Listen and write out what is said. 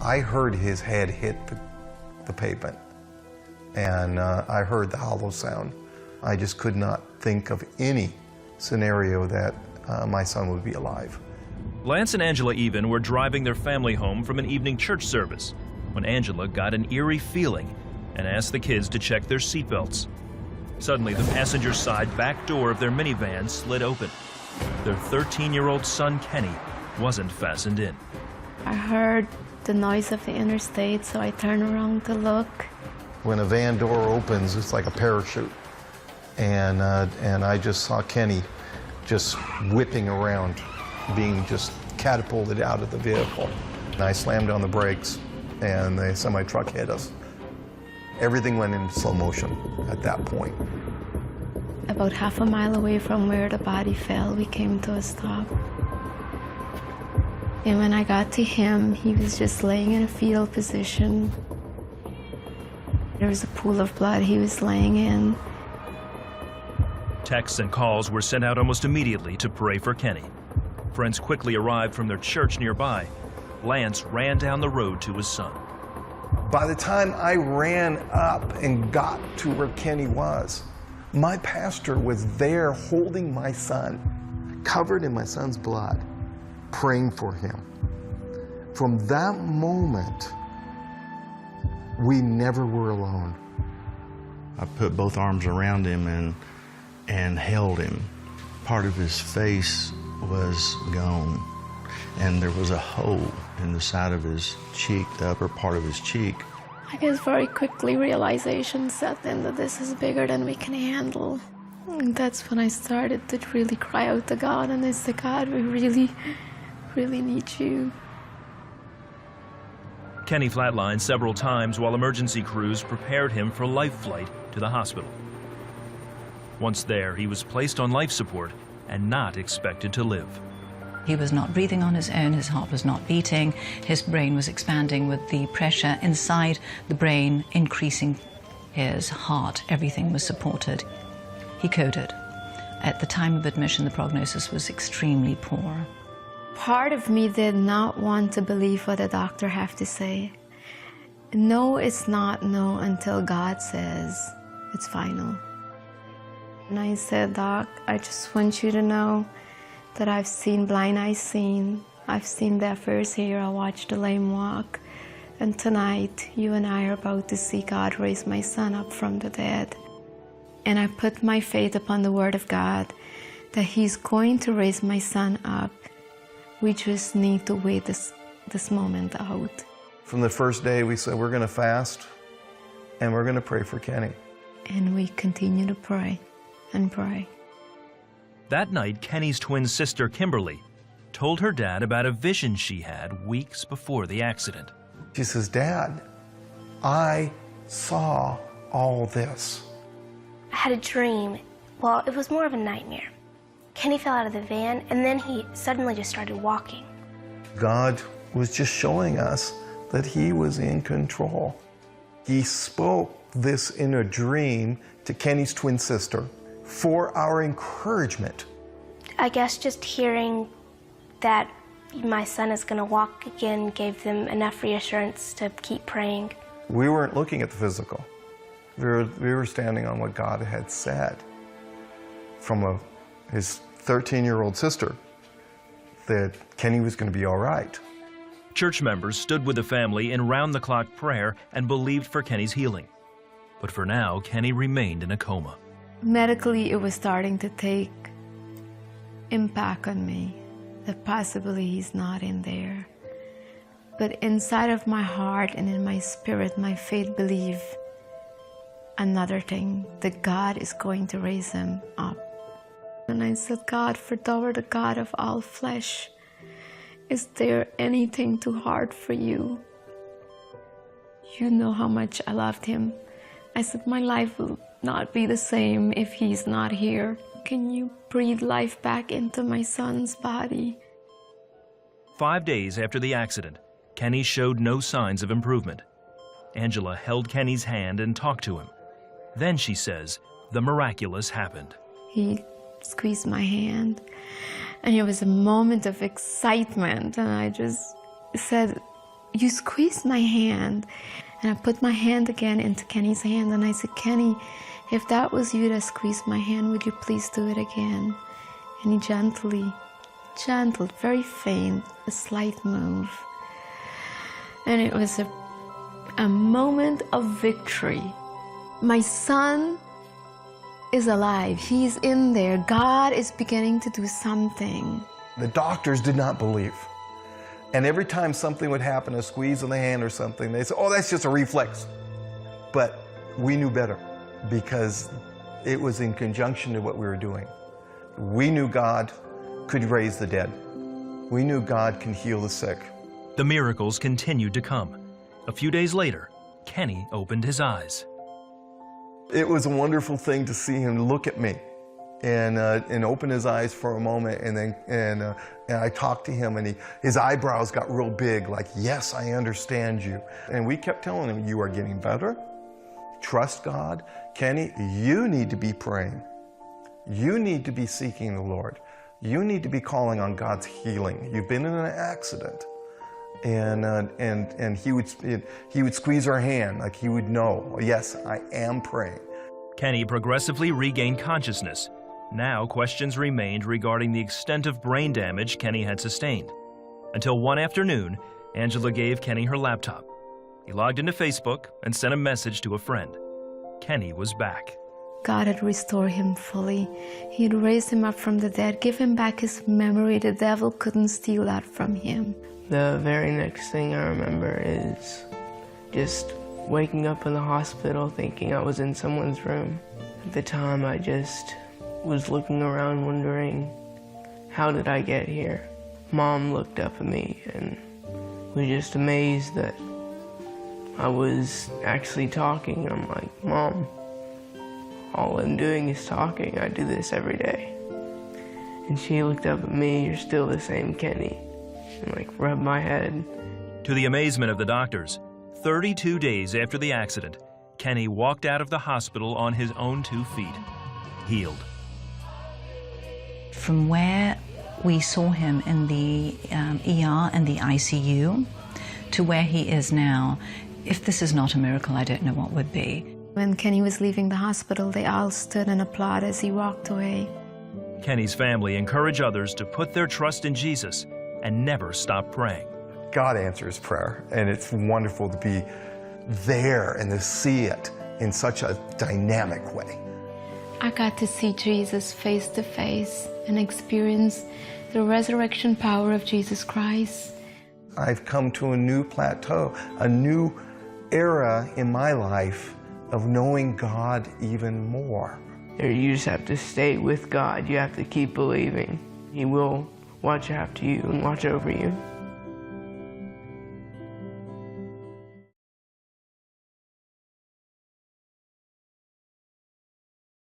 I heard his head hit the pavement, and I heard the hollow sound. I just could not think of any scenario that my son would be alive. Lance and Angela Even were driving their family home from an evening church service when Angela got an eerie feeling and asked the kids to check their seatbelts. Suddenly, the passenger side back door of their minivan slid open. Their 13-year-old son, Kenny, wasn't fastened in. I heard the noise of the interstate, so I turned around to look. When a van door opens, it's like a parachute. And I just saw Kenny just whipping around, being just catapulted out of the vehicle. And I slammed on the brakes, and the semi-truck hit us. Everything went in slow motion at that point. About half a mile away from where the body fell, we came to a stop. And when I got to him, he was just laying in a fetal position. There was a pool of blood he was laying in. Texts and calls were sent out almost immediately to pray for Kenny. Friends quickly arrived from their church nearby. Lance ran down the road to his son. By the time I ran up and got to where Kenny was, my pastor was there holding my son, covered in my son's blood, praying for him. From that moment, we never were alone. I put both arms around him and held him. Part of his face was gone, and there was a hole in the side of his cheek, the upper part of his cheek. I guess very quickly realization set in that this is bigger than we can handle. And that's when I started to really cry out to God, and I said, God, we really, really need you. Kenny flatlined several times while emergency crews prepared him for life flight to the hospital. Once there, he was placed on life support and not expected to live. He was not breathing on his own, his heart was not beating, his brain was expanding with the pressure inside the brain increasing his heart. Everything was supported. He coded. At the time of admission, the prognosis was extremely poor. Part of me did not want to believe what the doctor had to say. No, it's not no until God says it's final. And I said, Doc, I just want you to know that I've seen blind eyes seen. I've seen deaf ears hear. I watched the lame walk. And tonight, you and I are about to see God raise my son up from the dead. And I put my faith upon the word of God that he's going to raise my son up. We just need to wait this moment out. From the first day, we said we're going to fast and we're going to pray for Kenny. And we continue to pray and pray. That night, Kenny's twin sister, Kimberly, told her dad about a vision she had weeks before the accident. She says, Dad, I saw all this. I had a dream. Well, it was more of a nightmare. Kenny fell out of the van, and then he suddenly just started walking. God was just showing us that he was in control. He spoke this in a dream to Kenny's twin sister for our encouragement. I guess just hearing that my son is going to walk again gave them enough reassurance to keep praying. We weren't looking at the physical. We were standing on what God had said from his 13-year-old sister, that Kenny was going to be all right. Church members stood with the family in round-the-clock prayer and believed for Kenny's healing. But for now, Kenny remained in a coma. Medically, it was starting to take impact on me, that possibly he's not in there. But inside of my heart and in my spirit, my faith believed another thing, that God is going to raise him up. And I said, God, for thou art the God of all flesh, is there anything too hard for you? You know how much I loved him. I said, my life will not be the same if he's not here. Can you breathe life back into my son's body? 5 days after the accident, Kenny showed no signs of improvement. Angela held Kenny's hand and talked to him. Then, she says, the miraculous happened. He squeezed my hand, and it was a moment of excitement, and I just said, you squeezed my hand. And I put my hand again into Kenny's hand, and I said, Kenny, if that was you that squeezed my hand, would you please do it again? And he gentle, very faint, a slight move. And it was a moment of victory. My son is alive. He's in there. God is beginning to do something. The doctors did not believe. And every time something would happen, a squeeze on the hand or something, they said, oh, that's just a reflex. But we knew better because it was in conjunction to what we were doing. We knew God could raise the dead. We knew God can heal the sick. The miracles continued to come. A few days later, Kenny opened his eyes. It was a wonderful thing to see him look at me and open his eyes for a moment, and I talked to him, and his eyebrows got real big, like, yes, I understand you. And we kept telling him, you are getting better. Trust God. Kenny, you need to be praying. You need to be seeking the Lord. You need to be calling on God's healing. You've been in an accident. And he would squeeze our hand, like he would know, yes, I am praying. Kenny progressively regained consciousness. Now questions remained regarding the extent of brain damage Kenny had sustained. Until one afternoon, Angela gave Kenny her laptop. He logged into Facebook and sent a message to a friend. Kenny was back. God had restored him fully. He had raised him up from the dead, give him back his memory. The devil couldn't steal that from him. The very next thing I remember is just waking up in the hospital thinking I was in someone's room. At the time, I just was looking around wondering, how did I get here? Mom looked up at me and was just amazed that I was actually talking. I'm like, Mom, all I'm doing is talking. I do this every day. And she looked up at me, you're still the same Kenny, and like rubbed my head. To the amazement of the doctors, 32 days after the accident, Kenny walked out of the hospital on his own 2 feet, healed. From where we saw him in the ER and the ICU to where he is now, if this is not a miracle, I don't know what would be. When Kenny was leaving the hospital, they all stood and applauded as he walked away. Kenny's family encouraged others to put their trust in Jesus and never stop praying. God answers prayer, and it's wonderful to be there and to see it in such a dynamic way. I got to see Jesus face to face and experience the resurrection power of Jesus Christ. I've come to a new plateau, a new era in my life of knowing God even more. You just have to stay with God. You have to keep believing. He will watch after you and watch over you.